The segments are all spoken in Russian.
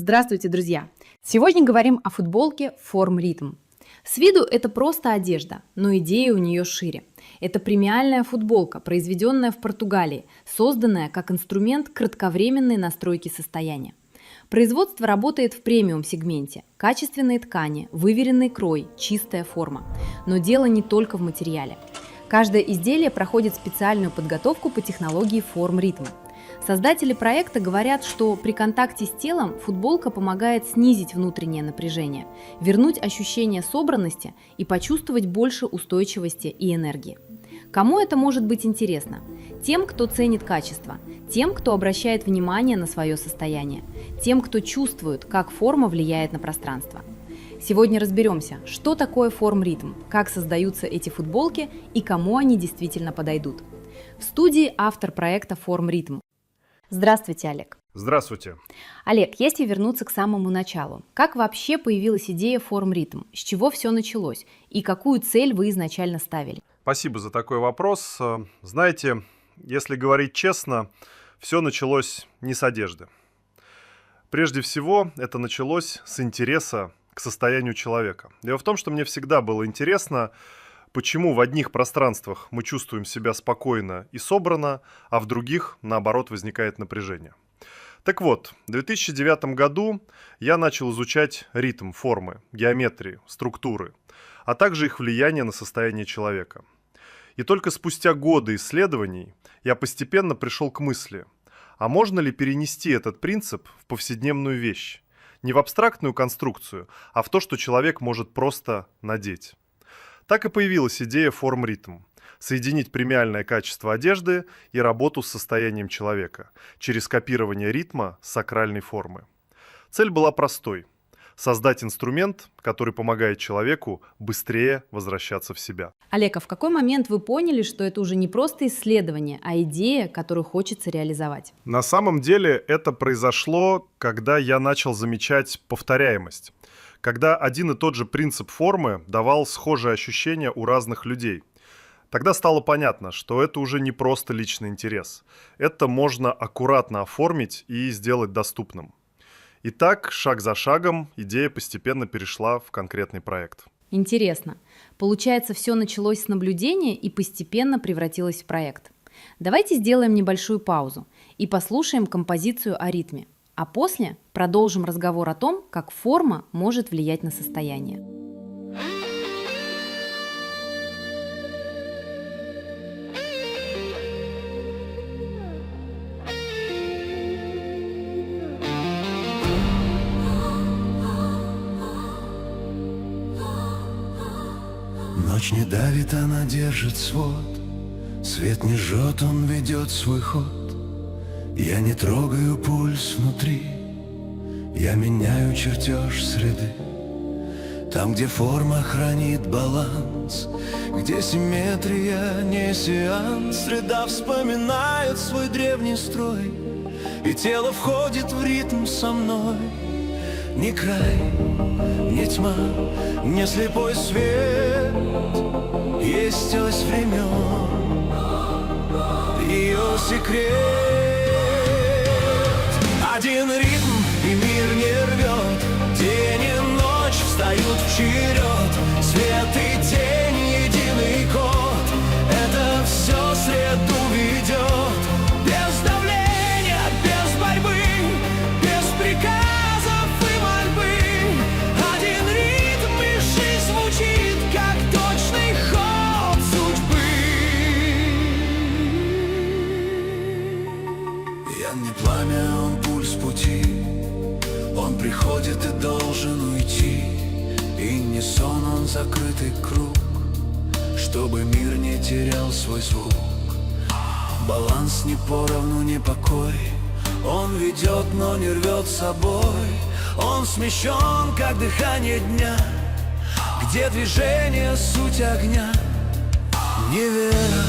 Здравствуйте, друзья! Сегодня говорим о футболке Form Rhythm. С виду это просто одежда, но идея у нее шире. Это премиальная футболка, произведенная в Португалии, созданная как инструмент кратковременной настройки состояния. Производство работает в премиум-сегменте. Качественные ткани, выверенный крой, чистая форма. Но дело не только в материале. Каждое изделие проходит специальную подготовку по технологии Form Rhythm. Создатели проекта говорят, что при контакте с телом футболка помогает снизить внутреннее напряжение, вернуть ощущение собранности и почувствовать больше устойчивости и энергии. Кому это может быть интересно? Тем, кто ценит качество, тем, кто обращает внимание на свое состояние, тем, кто чувствует, как форма влияет на пространство. Сегодня разберемся, что такое Form Rhythm, как создаются эти футболки и кому они действительно подойдут. В студии автор проекта Form Rhythm. Здравствуйте, Олег. Здравствуйте. Олег, если вернуться к самому началу, как вообще появилась идея Form Rhythm? С чего все началось? И какую цель вы изначально ставили? Спасибо за такой вопрос. Знаете, если говорить честно, все началось не с одежды. Прежде всего, это началось с интереса к состоянию человека. Дело в том, что мне всегда было интересно, почему в одних пространствах мы чувствуем себя спокойно и собранно, а в других, наоборот, возникает напряжение. Так вот, в 2009 году я начал изучать ритм, формы, геометрии, структуры, а также их влияние на состояние человека. И только спустя годы исследований я постепенно пришел к мысли, а можно ли перенести этот принцип в повседневную вещь? Не в абстрактную конструкцию, а в то, что человек может просто надеть. Так и появилась идея Form Rhythm – соединить премиальное качество одежды и работу с состоянием человека через копирование ритма с сакральной формы. Цель была простой – создать инструмент, который помогает человеку быстрее возвращаться в себя. Олег, а в какой момент вы поняли, что это уже не просто исследование, а идея, которую хочется реализовать? На самом деле это произошло, когда я начал замечать повторяемость. Когда один и тот же принцип формы давал схожие ощущения у разных людей. Тогда стало понятно, что это уже не просто личный интерес. Это можно аккуратно оформить и сделать доступным. И так, шаг за шагом, идея постепенно перешла в конкретный проект. Интересно. Получается, все началось с наблюдения и постепенно превратилось в проект. Давайте сделаем небольшую паузу и послушаем композицию о ритме. А после продолжим разговор о том, как форма может влиять на состояние. Ночь не давит, она держит свод. Свет не жжет, он ведет свой ход. Я не трогаю пульс внутри, я меняю чертеж среды. Там, где форма хранит баланс, где симметрия не сеанс, среда вспоминает свой древний строй, и тело входит в ритм со мной. Ни край, ни тьма, ни слепой свет, есть ось времен, ее секрет. Один ритм, и мир не рвет, день и ночь встают в черед, свет и тень, единый код, это все среду ведет. Без давления, без борьбы, без приказов и мольбы. Один ритм, и жизнь звучит, как точный ход судьбы. Я не пламя, он пульс пути, он приходит и должен уйти. И не сон, он закрытый круг, чтобы мир не терял свой звук. Баланс не поровну, не покой, он ведет, но не рвет с собой. Он смещен, как дыхание дня, где движение суть огня. Ни вера,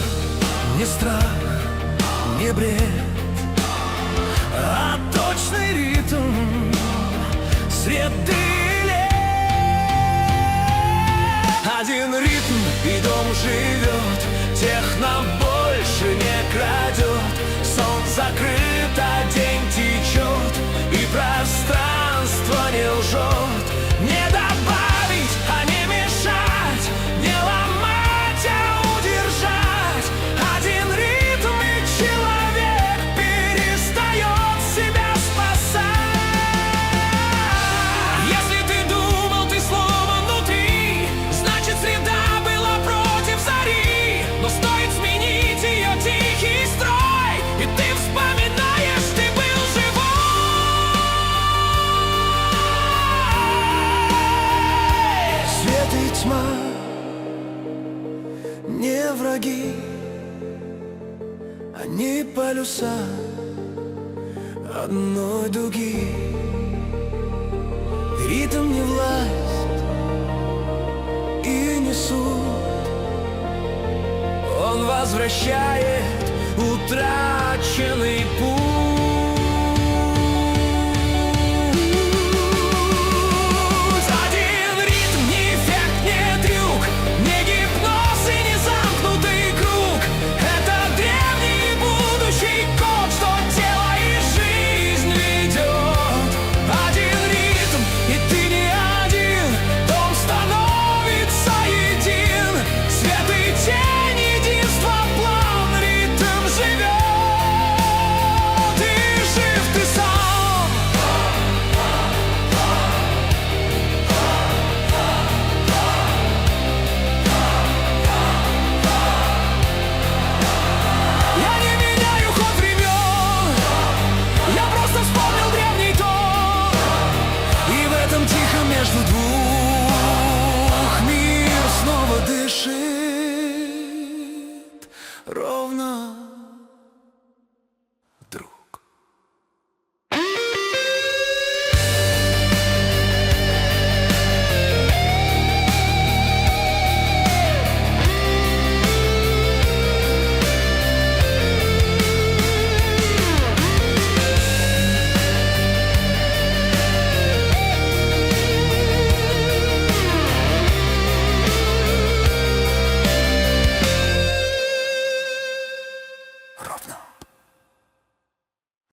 ни страх, ни бред, а точный ритм среды лет. Один ритм, и дом живет, техно больше не крадет. Сон закрыт, а день течет, и пространство враги, они полюса одной дуги. Ритм не власть и не суд, он возвращает утраченный путь.